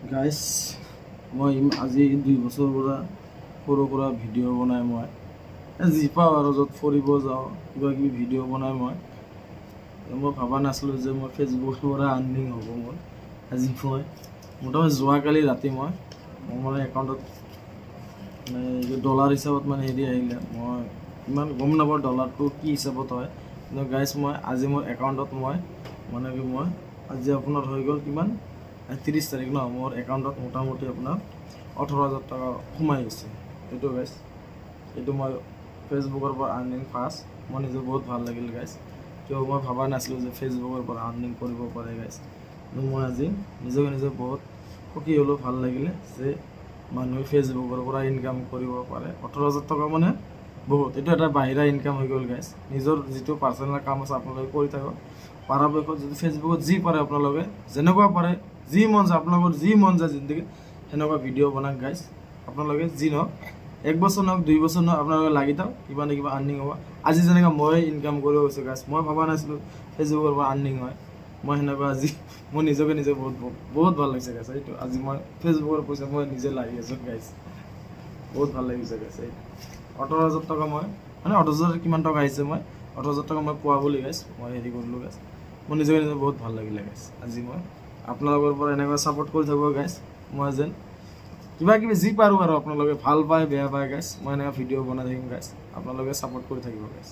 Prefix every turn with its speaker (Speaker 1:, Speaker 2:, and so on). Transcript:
Speaker 1: Guys মই আজি 2 বছৰৰ পৰা সৰু সুৰা ভিডিঅ' বনাই মই যি পাওঁ আৰু য'ত ফুৰিব যাওঁ কিবা কিবি ভিডিঅ' বনাই মই ভবা নাছিলোঁ যে মই ফেচবুকৰ পৰা আৰ্নিং হ'ব মোৰ। আজি মই মোটামুটি যোৱাকালি ৰাতি মই মোৰ একাউণ্টত ডলাৰ হিচাপত হেৰি আহিলে। মই ইমান গম নাপাওঁ ডলাৰটো কি হিচাপত হয়, কিন্তু গাইজ মই আজি মোৰ একাউণ্টত মই আজি আপোনাৰ হৈ গ'ল কিমান 30 তাৰিখ ন, মোৰ একাউণ্টত মোটামুটি আপোনাৰ 18,000 টকা সোমাই গৈছে। এইটো গাইজ, এইটো মই ফেচবুকৰ পৰা আৰ্নিং ফাৰ্ষ্ট মই নিজে বহুত ভাল লাগিল গাইজ। কিয় মই ভবা নাছিলোঁ যে ফেচবুকৰ পৰা আৰ্নিং কৰিব পাৰে গাইজ। কিন্তু মই আজি নিজে বহুত সুখী হ'লোঁ, ভাল লাগিলে যে মানুহে ফেচবুকৰ পৰা ইনকাম কৰিব পাৰে। 18,000 টকা বহুত, এইটো এটা বাহিৰা ইনকাম হৈ গ'ল গাইজ। নিজৰ যিটো পাৰ্চনেল কাম আছে আপোনালোকে কৰি থাকক, পৰাপক্ষত যদি ফেচবুকত যি পাৰে আপোনালোকে যেনেকুৱা পাৰে যি মন যায় আপোনালোকৰ যি মন যায় জিন্দগীত সেনেকুৱা ভিডিঅ' বনাওক গাইজ। আপোনালোকে যি নহওক 1 বছৰ নহওক 2 বছৰ নহওক আপোনালোকে লাগি থাকক, কিবা না কিবা আৰ্নিং হ'ব। আজি যেনেকৈ মই ইনকাম কৰিব গৈছোঁ গাইজ, মই ভবা নাছিলোঁ ফেচবুকৰ পৰা আৰ্নিং হয়। মই সেনেকুৱা আজি মই নিজে বহুত ভাল লাগিছে গাইজ। এইটো আজি মই ফেচবুকৰ পইচা মই নিজে লাগি আছোঁ গাইজ, বহুত ভাল লাগিছে গাইজ। এইটো 18,000 টকা মই 18,000 কিমান টকা আহিছে, মই 18,000 টকা মই পোৱা বুলি গাইজ মই হেৰি কৰিলোঁ গাইজ। মোৰ নিজে বহুত ভাল লাগিলে গাইজ। আজি মই আপোনালোকৰ পৰা এনেকৈ ছাপোৰ্ট কৰি থাকোঁ গাইজ। মই যেন কিবা কিবি যি পাৰোঁ আৰু আপোনালোকে ভাল পায় বেয়া পায় গাইজ, মই এনেকৈ ভিডিঅ' বনাই থাকিম গাইজ। আপোনালোকে ছাপোৰ্ট কৰি থাকিব গাইজ।